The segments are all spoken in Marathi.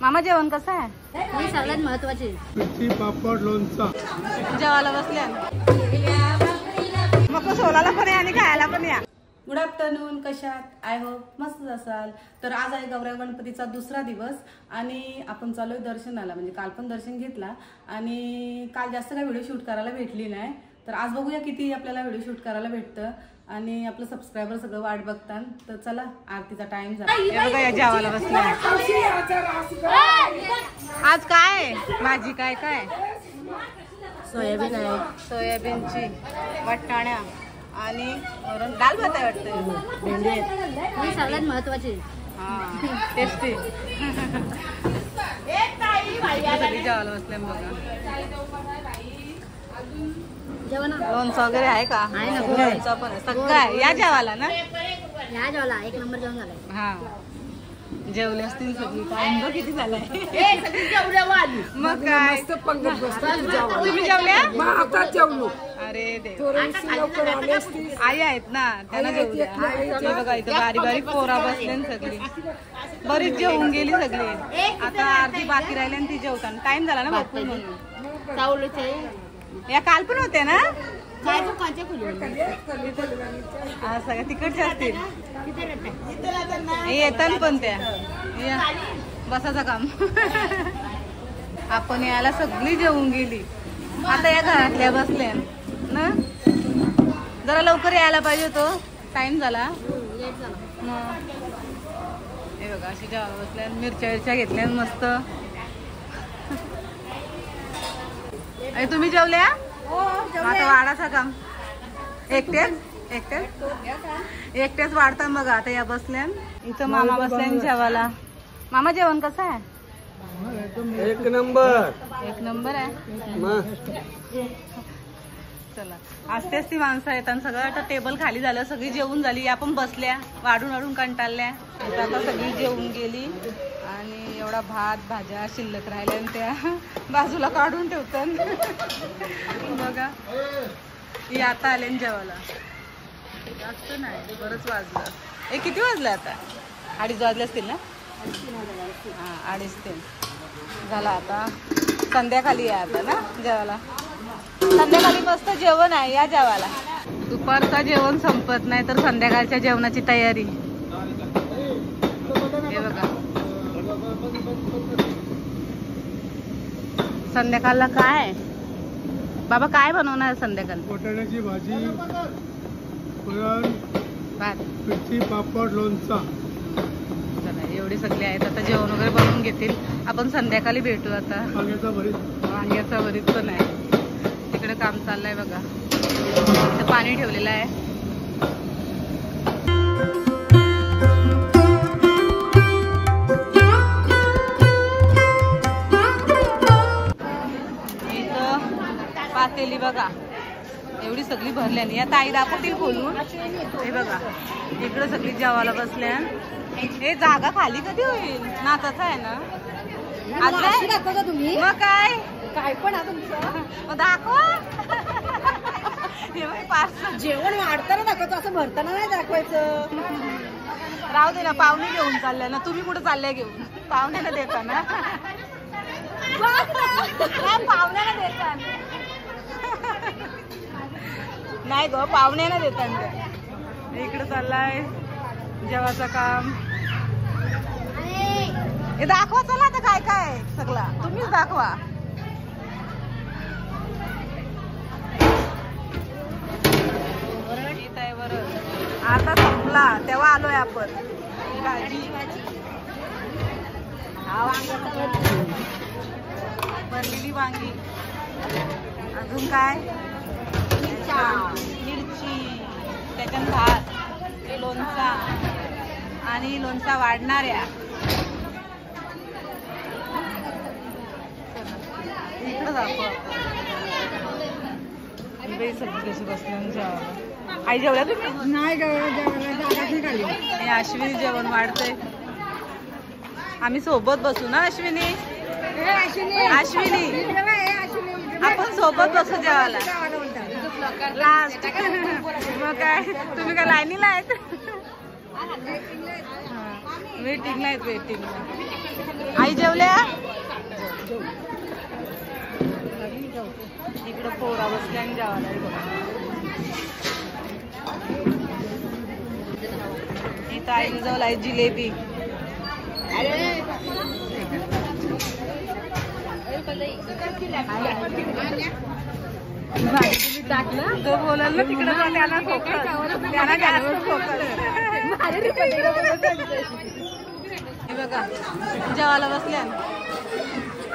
मामा जेवण कसं आहे? ही सगळ्यात महत्वाची मिरची पापड लोणचा जेवायला बसल्या मग सोलाला पण या आणि खायला पण या. गुड आफ्टरनून, कशात? आय होप मस्त असाल. तर आज आहे गौऱ्या गणपतीचा दुसरा दिवस आणि आपण चालू आहे दर्शनाला. म्हणजे काल पण दर्शन घेतला आणि काल जास्त काय व्हिडिओ शूट करायला भेटली नाही. तर आज बघूया किती आपल्याला व्हिडिओ शूट करायला भेटतं आणि आपलं सबस्क्रायबर सगळं वाट बघतात. तर चला, आरतीचा टाइम झाला. हे बघा या जेवायला बसल्या. आज काय भाजी? काय काय? सोयाबीन आहे, सोयाबीनची, वाटाण्या आणि दाल भात आहे वाटतं. भेंडी ही सगळ्यात महत्वाची. हा टेस्टी. सगळी जेवायला बसले बघा. जेवण लोणचं वगैरे आहे का? आहे ना, लोणचं पण आहे. सगळं आहे या जेवायला ना. या जेवला एक नंबर जेवण झालंय. हा जेवले असतील सगळी. टाइम बघ किती झालाय. मग काय तुम्ही जेवल्या? अरे देव, आई आहेत ना त्यांना जेवू द्या. हे बघा इथं बारीक बारीक पोरा बसले सगळी. बरीच जेवून गेली सगळी. आता आरती बाकी राहिली आणि ती जेवताना टाइम झाला ना भरपूर म्हणून. चावलचे या काल पण होते ना. सगळ्या तिकडच्या असतील. येतात पण त्या बसाचं काम. आपण यायला सगळी जेवून गेली. आता या घरातल्या बसल्या ना. जरा लवकर यायला पाहिजे तो. टाइम झाला. हे बघा अशी जेवायला बसल्या. मिरच्या घेतल्या मस्त. तुम्ही जेवल्या? आता वाढाचा काम एकटेच वाढतात बघा. आता या बसल्या. इथं मामा बसल्या जेवायला. मामा जेवण कसं आहे? एक नंबर. एक नंबर आहे. चला, असतेच ती माणसं येतात सगळं. आता टेबल खाली झालं, सगळी जेवून झाली. या पण बसल्या वाढून वाढून कंटाळल्या. आता सगळी जेवून गेली आणि एवढा भात भाज्या शिल्लक राहिल्या आणि त्या बाजूला काढून ठेवतात बघा. ही आता आले जेवायला. जास्त नाही, बरंच वाजलं. हे किती वाजलं आता? 2:30 वाजले असतील ना. हा 2:30 झाला. आता संध्याकाळी या आता ना जेवायला. संध्याकाळी मस्त जेवण आहे, या जेवायला. दुपारचं जेवण संपत नाही तर संध्याकाळच्या जेवणाची तयारी. हे बघा संध्याकाळला काय बाबा, काय बनवणार संध्याकाळ? वाटाण्याची भाजी, वरण, भात, मिरची पापड लोणचा. चला, एवढे सगळे आहेत. आता जेवण वगैरे बनवून घेतील. आपण संध्याकाळी भेटू. आता वांग्याचा भरीत पण आहे. तिकडे काम चाललंय बघा. इथं पाणी ठेवलेलं आहे. इथं पातेली बघा एवढी सगळी भरल्याने. या ताई दाखवतील खोलून. हे बघा इकडे सगळी जेवायला बसल्या. हे जागा खाली कधी होईल? नाचाचं आहे ना. दाखवता तुम्ही? मग काय काय पण तुमचं दाखवा. जेवण वाढताना दाखवायचं, असं भरताना नाही दाखवायचं. राहू दे ना, पाहुणे घेऊन चालल्या ना. तुम्ही कुठे चालल्या घेऊन? पाहुण्याला देता ना. पाहुण्याला देता नाही ग, पाहुण्याला देतात. इकडे चाललाय जेवायचं काम. हे दाखवा चला आता काय काय सगळा. तुम्हीच दाखवा. आता संपला तेव्हा आलोय आपण. भाजी, भरलेली वांगी, अजून काय मिरची, त्याच्यात भात, लोणचा आणि लोणचा वाढणाऱ्या. इकडं दाखव. सगळी कशी बसल्या. आई जेवल्या तुम्ही? नाही जेवण. अश्विनी जेवण वाढतंय. आम्ही सोबत बसू ना अश्विनी. अश्विनी आपण सोबत बसू जेवायला लास्ट. मग काय तुम्ही काय लाईनीला आहेत? वेटिंगला आहेत. वेटिंगला. आई जेवल्या? इकडं पोरा बसल्या आणि जेवायला आहे बघा. इथं आई जवळ आहे जिलेबी. तो बोलाल ना तिकडं त्याला फोकस, त्याला जास्त फोकस. बघा जेवायला बसल्या.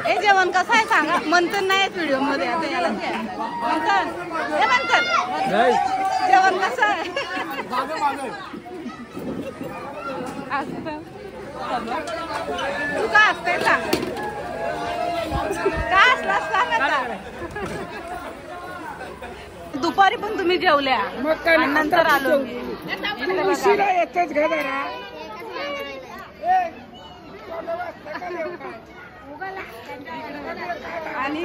हे जेवण कसं आहे सांगा. मंथन नाही व्हिडिओ मध्ये. आता याला मंथन, हे मंथन जेवण कसं आहे असतं. तू का असतंय सांग. का असला सांग. दुपारी पण तुम्ही जेवल्या आणि नंतर आलो. उशिरा येतच घरा. आणि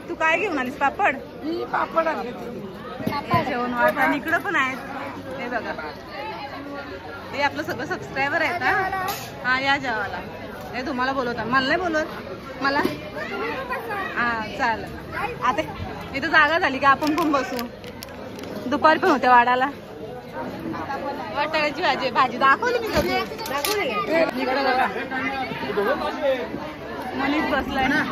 तू काय घेऊन आलीस. पापड. पापड जेवण वाढ. आणि इकडं पण आहेत. हे बघा ते आपलं सगळं सबस्क्रायबर आहेत. हा या जेवायला. हे तुम्हाला बोलवता. मला नाही बोलवत. मला हा चालेल. आता इथं जागा झाली की आपण पण बसू. दुपारी पण होते वाडाला. वाटाण्याची भाजी. भाजी दाखवली मी कधी. दाखवली इकडे बघा. मनीष बसलाय ना.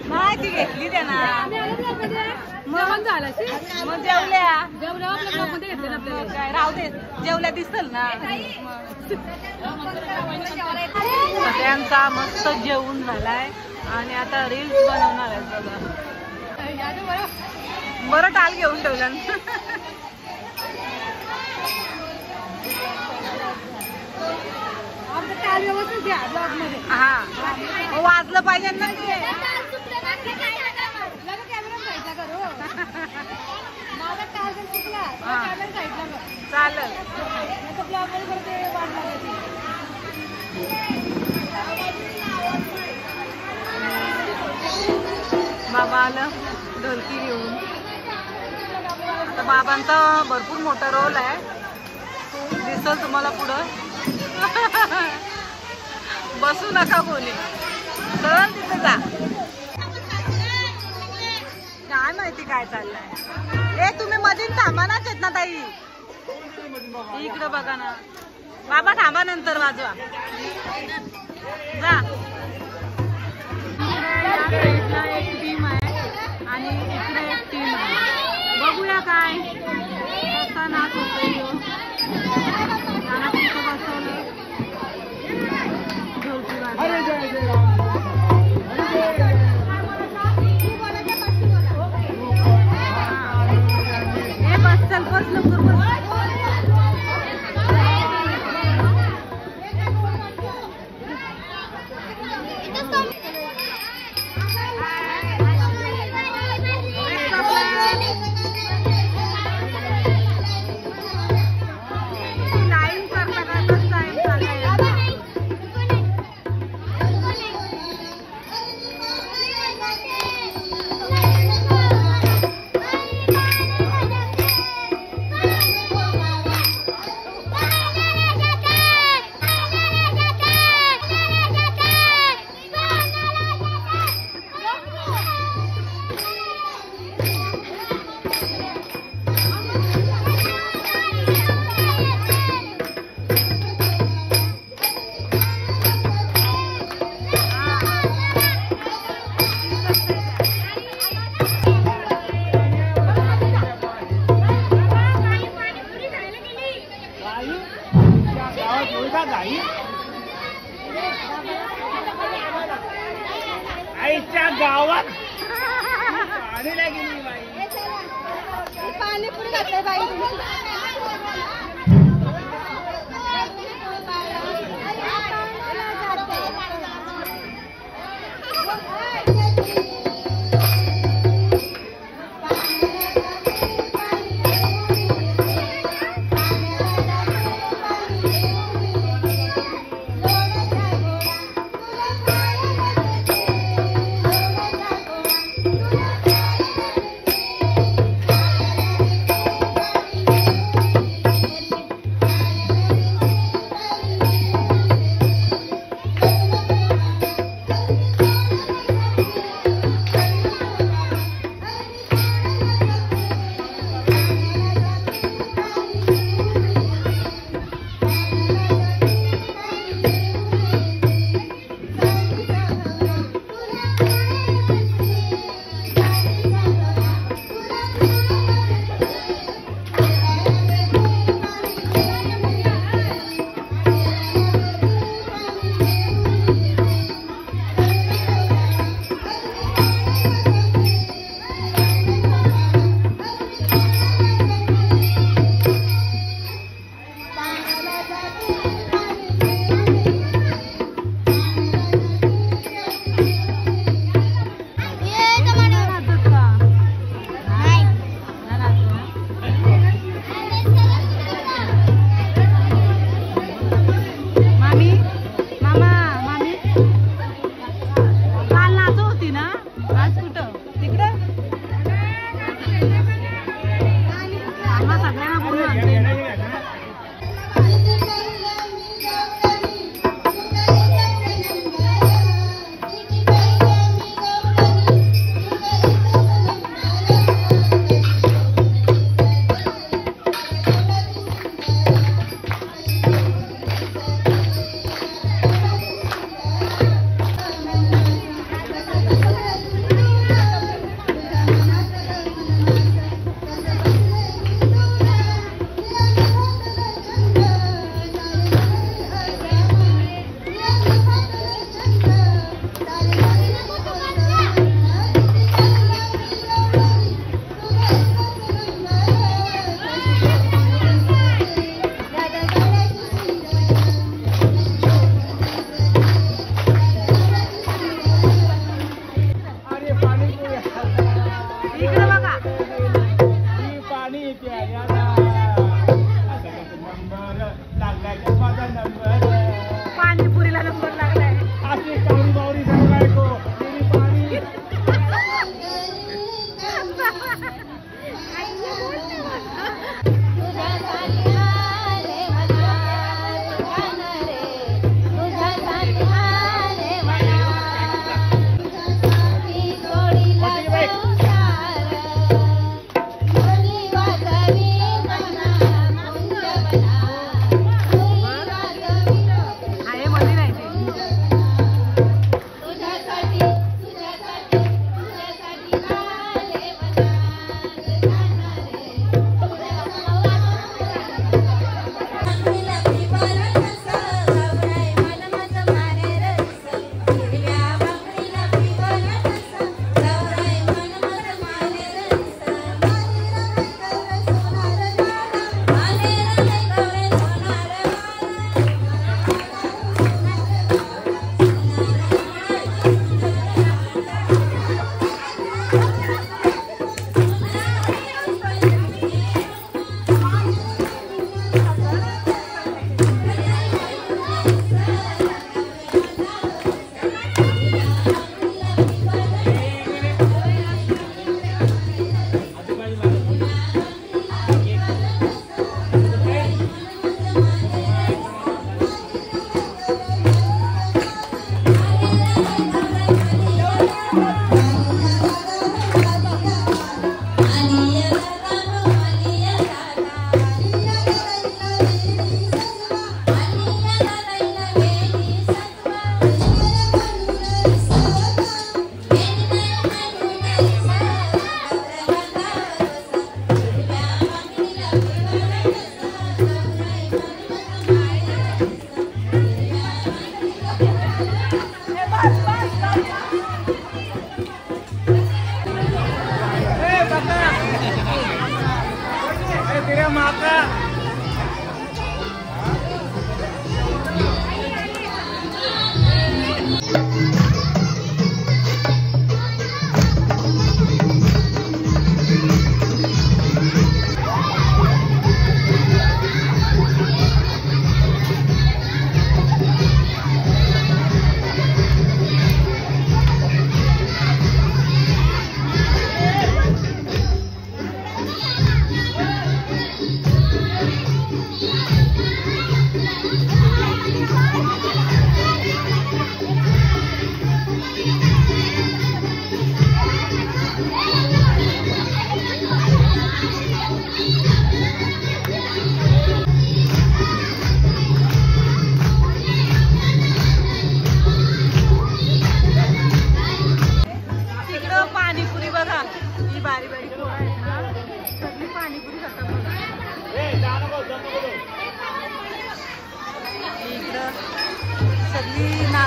माहिती घेतली त्यांना. मग जेवल्या. काय राहू दे. जेवल्या दिसल ना. त्यांचा मस्त जेवण झालाय आणि आता रील्स बनवणार आहे सगळं. बरं टाल घेऊन ठेवलं. हा वाजलं पाहिजे ना. चालेल. बाबा आलं ढोलकी घेऊन. तर बाबांचा भरपूर मोठा रोल आहे. दिसल तुम्हाला पुढं. बसू नका कोणी. सरळ तिथे जा. काय माहिती काय चाललंय. ए तुम्ही मधीन थांबा ना. चेतना ताई इकडं बघा ना. बाबा थांबा नंतर वाजवा. जा. एक टीम आहे आणि इकडे एक टीम आहे. बघूया काय कसा नाच होतोय. बसवलं ढोलकी वाजवा. बस चल बस लवकर बस. आईच्या गावात पाणीला गेली बाई. पाणीपुरी घातलंय बाई.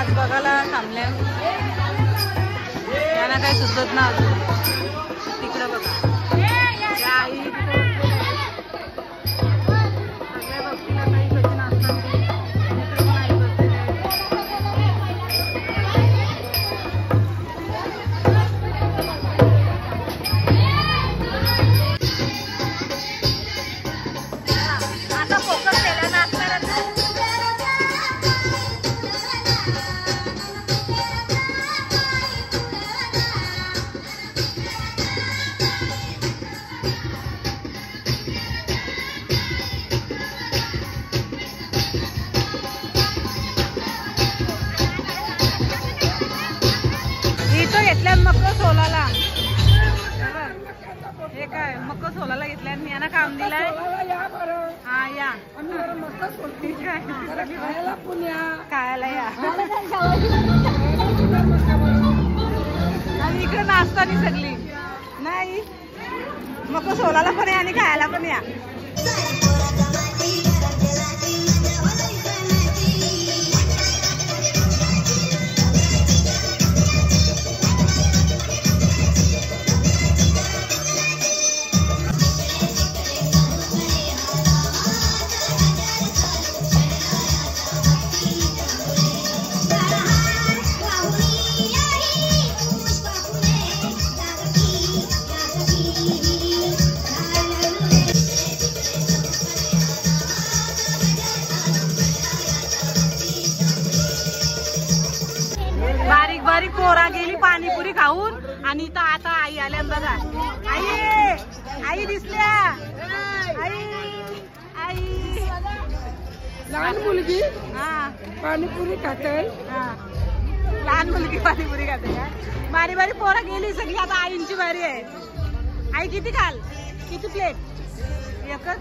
आज बघायला थांबल्या. त्यांना काही सुचत ना अजून. तिकडं बघा त्या आई तिकडे सगळ्या बघतीला काही कशी नाचतात ती. तिकडे पण आई बसलेली आहे. आता फोकस केला नाचणाऱ्यांना. इथं घेतल्यात मक्क सोलाला. हे काय मक्क सोलाला घेतल्यात. मी यांना काम दिलाय. हा या ठीक आहे. खायला या. आणि इकडे नाचता नाही सगळी नाही. मक्क सोलाला पण या आणि खायला पण या. बारीक बारीक पोरा गेली पाणीपुरी खाऊन आणि इथं आता आई आल्या बघा. आई आई दिसल्या. आई आई लहान मुलगी हा पाणीपुरी खाते. हा लहान मुलगी पाणीपुरी खाते का. बारी बारी पोरा गेली सगळी. आता आईंची बारी आहे. आई किती खाल. किती प्लेट. एकच.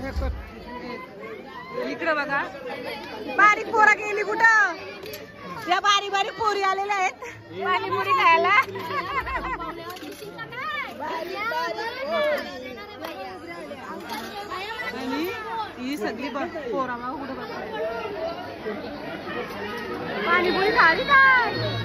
इकडं बघा बारीक पोरा गेली कुठं. या बारीक बारीक पोरी आलेल्या आहेत पाणीपुरी खायला. आणि ही सगळी पोरा कुठं बघ पाणीपुरी खाली काय.